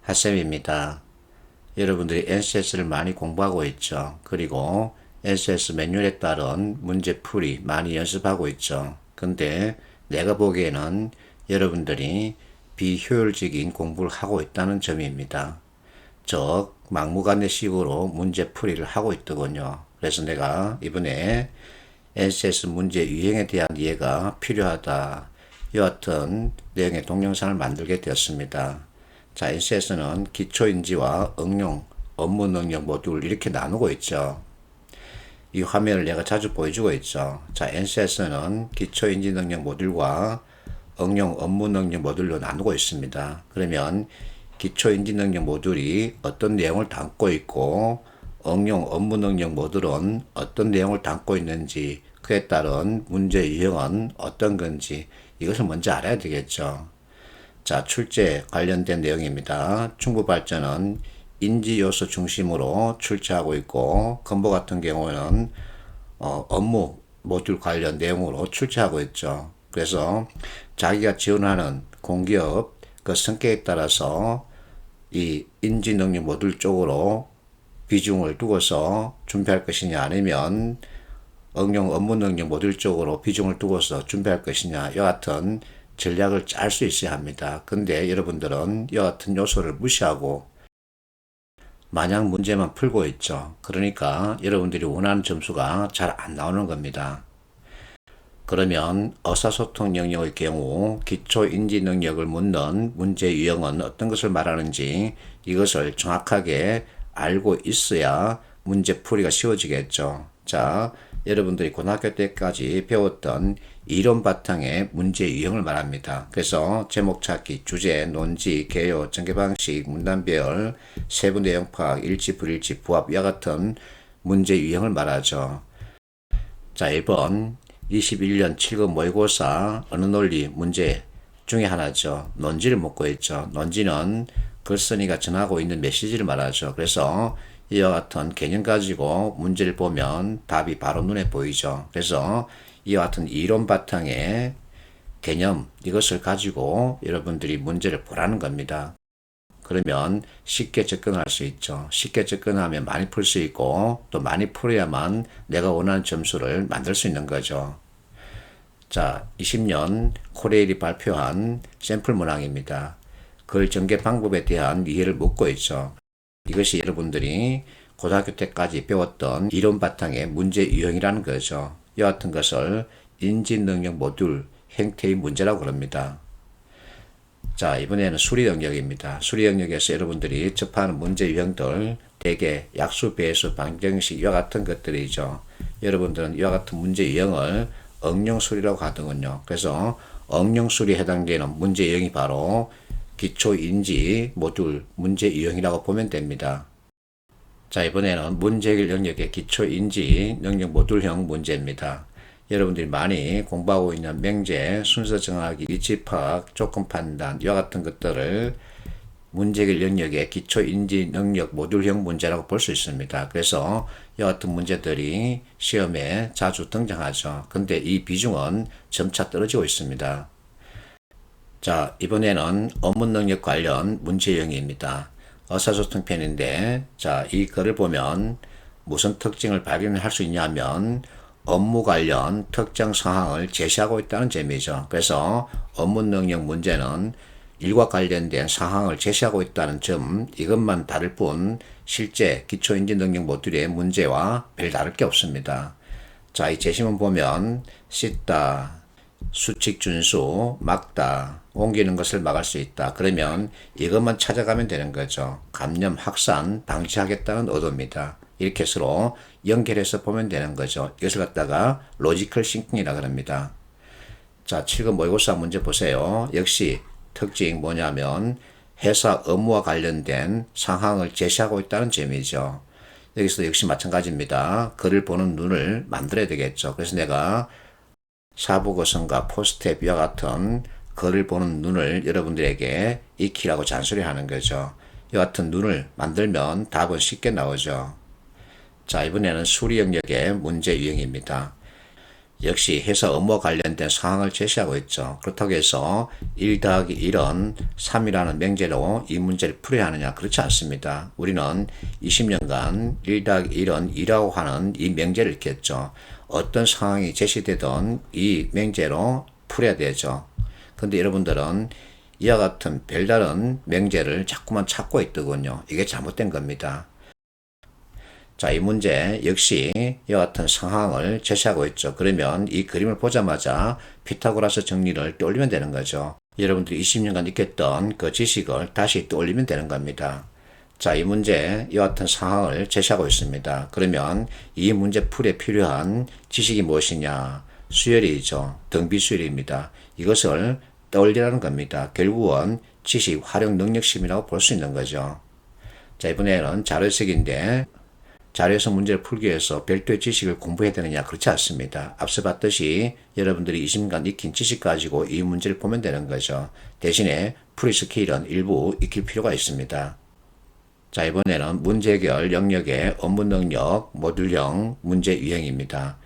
핫쌤입니다. 여러분들이 NCS를 많이 공부하고 있죠. 그리고 NCS 매뉴얼에 따른 문제풀이 많이 연습하고 있죠. 근데 내가 보기에는 여러분들이 비효율적인 공부를 하고 있다는 점입니다. 즉 막무가내식으로 문제풀이를 하고 있더군요. 그래서 내가 이번에 NCS 문제 유형에 대한 이해가 필요하다. 이와 같은 내용의 동영상을 만들게 되었습니다. 자, NCS는 기초인지와 응용, 업무 능력 모듈 이렇게 나누고 있죠. 이 화면을 내가 자주 보여주고 있죠. 자, NCS는 기초인지 능력 모듈과 응용 업무 능력 모듈로 나누고 있습니다. 그러면 기초인지 능력 모듈이 어떤 내용을 담고 있고 응용 업무 능력 모듈은 어떤 내용을 담고 있는지 그에 따른 문제 유형은 어떤 건지 이것을 먼저 알아야 되겠죠. 자, 출제 관련된 내용입니다. 충부 발전은 인지 요소 중심으로 출제하고 있고 건보 같은 경우는 업무 모듈 관련 내용으로 출제하고 있죠. 그래서 자기가 지원하는 공기업 그 성격에 따라서 이 인지 능력 모듈 쪽으로 비중을 두고서 준비할 것이냐 아니면 응용 업무 능력 모듈 쪽으로 비중을 두고서 준비할 것이냐 이와 같은 전략을 짤 수 있어야 합니다. 근데 여러분들은 이와 같은 요소를 무시하고 마냥 문제만 풀고 있죠. 그러니까 여러분들이 원하는 점수가 잘 안 나오는 겁니다. 그러면 의사소통 영역의 경우 기초 인지 능력을 묻는 문제 유형은 어떤 것을 말하는지 이것을 정확하게 알고 있어야 문제 풀이가 쉬워지겠죠. 자, 여러분들이 고등학교 때까지 배웠던 이론 바탕의 문제 유형을 말합니다. 그래서 제목 찾기, 주제, 논지, 개요, 전개 방식, 문단별, 세부 내용 파악, 일치, 불일치, 부합 이와 같은 문제 유형을 말하죠. 자, 1번 21년 7급 모의고사 어느 논리 문제 중에 하나죠. 논지를 묻고 있죠. 논지는 글쓴이가 전하고 있는 메시지를 말하죠. 그래서 이와 같은 개념 가지고 문제를 보면 답이 바로 눈에 보이죠. 그래서 이와 같은 이론 바탕의 개념 이것을 가지고 여러분들이 문제를 보라는 겁니다. 그러면 쉽게 접근할 수 있죠. 쉽게 접근하면 많이 풀 수 있고 또 많이 풀어야만 내가 원하는 점수를 만들 수 있는 거죠. 자, 20년 코레일이 발표한 샘플 문항입니다. 글 전개 방법에 대한 이해를 묻고 있죠. 이것이 여러분들이 고등학교 때까지 배웠던 이론 바탕의 문제 유형이라는 거죠. 이와 같은 것을 인지 능력 모듈 형태의 문제라고 그럽니다. 자, 이번에는 수리 영역입니다. 수리 영역에서 여러분들이 접하는 문제 유형들 대개 약수, 배수, 방정식 이와 같은 것들이죠. 여러분들은 이와 같은 문제 유형을 응용 수리라고 하더군요. 그래서 응용 수리에 해당되는 문제 유형이 바로 기초 인지 모듈 문제 유형이라고 보면 됩니다. 자, 이번에는 문제 해결 영역의 기초 인지 능력 모듈형 문제입니다. 여러분들이 많이 공부하고 있는 명제, 순서 정하기, 위치 파악, 조건 판단 이와 같은 것들을 문제 해결 영역의 기초 인지 능력 모듈형 문제라고 볼 수 있습니다. 그래서 이와 같은 문제들이 시험에 자주 등장하죠. 근데 이 비중은 점차 떨어지고 있습니다. 자, 이번에는 업무 능력 관련 문제 유형입니다. 의사소통 편인데, 자, 이 글을 보면 무슨 특징을 발견할 수 있냐면 업무 관련 특정 상황을 제시하고 있다는 점이죠. 그래서 업무 능력 문제는 일과 관련된 상황을 제시하고 있다는 점, 이것만 다를 뿐 실제 기초인지 능력 모듈의 문제와 별 다를 게 없습니다. 자, 이 제시문 보면 씻다, 수칙 준수, 막다, 옮기는 것을 막을 수 있다. 그러면 이것만 찾아가면 되는 거죠. 감염 확산 방지하겠다는 의도입니다. 이렇게 서로 연결해서 보면 되는 거죠. 이것을 갖다가 로지컬 싱킹이라고 합니다. 자, 7급 모의고사 문제 보세요. 역시 특징 뭐냐면 회사 업무와 관련된 상황을 제시하고 있다는 점이죠. 여기서 역시 마찬가지입니다. 글을 보는 눈을 만들어야 되겠죠. 그래서 내가 사부고성과 포스트잇 이와 같은 글을 보는 눈을 여러분들에게 익히라고 잔소리하는 거죠. 이와 같은 눈을 만들면 답은 쉽게 나오죠. 자, 이번에는 수리 영역의 문제 유형입니다. 역시 회사 업무와 관련된 사항을 제시하고 있죠. 그렇다고 해서 1 더하기 1은 3이라는 맹제로 이 문제를 풀어야 하느냐? 그렇지 않습니다. 우리는 20년간 1 더하기 1은 2라고 하는 이 맹제를 익혔죠. 어떤 상황이 제시되든 이 맹제로 풀어야 되죠. 근데 여러분들은 이와 같은 별다른 맹제를 자꾸만 찾고 있더군요. 이게 잘못된 겁니다. 자, 이 문제 역시 이와 같은 상황을 제시하고 있죠. 그러면 이 그림을 보자마자 피타고라스 정리를 떠올리면 되는 거죠. 여러분들이 20년간 익혔던 그 지식을 다시 떠올리면 되는 겁니다. 자, 이 문제 이와 같은 상황을 제시하고 있습니다. 그러면 이 문제 풀이에 필요한 지식이 무엇이냐? 수열이죠. 등비수열입니다. 이것을 떠올리라는 겁니다. 결국은 지식 활용 능력심이라고 볼 수 있는 거죠. 자, 이번에는 자료색인데 자료에서 문제를 풀기 위해서 별도의 지식을 공부해야 되느냐? 그렇지 않습니다. 앞서 봤듯이 여러분들이 20년간 익힌 지식 가지고 이 문제를 보면 되는 거죠. 대신에 풀이 스킬은 일부 익힐 필요가 있습니다. 자, 이번에는 문제 해결 영역의 업무 능력, 모듈형 문제 유형입니다.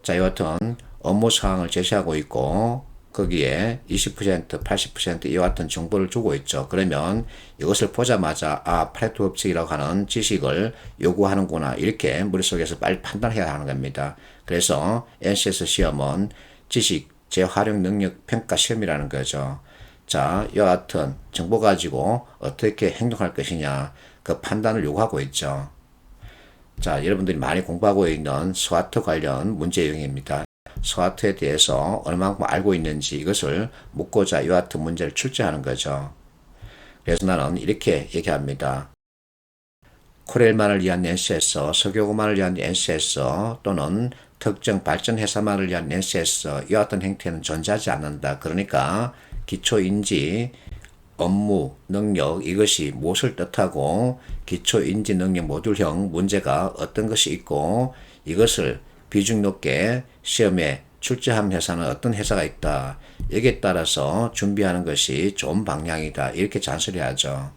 자, 이와 같은 업무 사항을 제시하고 있고 거기에 20%, 80% 이와 같은 정보를 주고 있죠. 그러면 이것을 보자마자 파레토 법칙이라고 하는 지식을 요구하는구나 이렇게 머릿속에서 빨리 판단해야 하는 겁니다. 그래서 NCS 시험은 지식 재활용 능력 평가 시험이라는 거죠. 자, 이와 같은 정보 가지고 어떻게 행동할 것이냐 그 판단을 요구하고 있죠. 자, 여러분들이 많이 공부하고 있는 스와트 관련 문제 유형입니다. 스와트에 대해서 얼마만큼 알고 있는지 이것을 묻고자 이와 같은 문제를 출제하는 거죠. 그래서 나는 이렇게 얘기합니다. 코렐만을 위한 NCS, 석유공만을 위한 NCS 또는 특정 발전 회사만을 위한 NCS 이와 같은 형태는 존재하지 않는다. 그러니까 기초인지 업무, 능력 이것이 무엇을 뜻하고 기초인지 능력 모듈형 문제가 어떤 것이 있고 이것을 비중 높게 시험에 출제한 회사는 어떤 회사가 있다. 여기에 따라서 준비하는 것이 좋은 방향이다. 이렇게 잔소리하죠.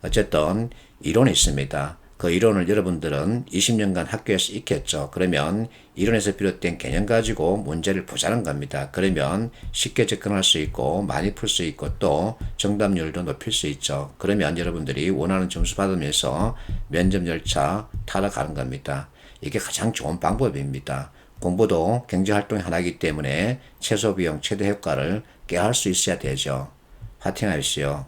어쨌든 이론이 있습니다. 그 이론을 여러분들은 20년간 학교에서 익혔죠. 그러면 이론에서 비롯된 개념 가지고 문제를 보자는 겁니다. 그러면 쉽게 접근할 수 있고 많이 풀 수 있고 또 정답률도 높일 수 있죠. 그러면 여러분들이 원하는 점수 받으면서 면접 열차 타러 가는 겁니다. 이게 가장 좋은 방법입니다. 공부도 경제활동의 하나이기 때문에 최소 비용 최대 효과를 꾀할 수 있어야 되죠. 파이팅 하십시오.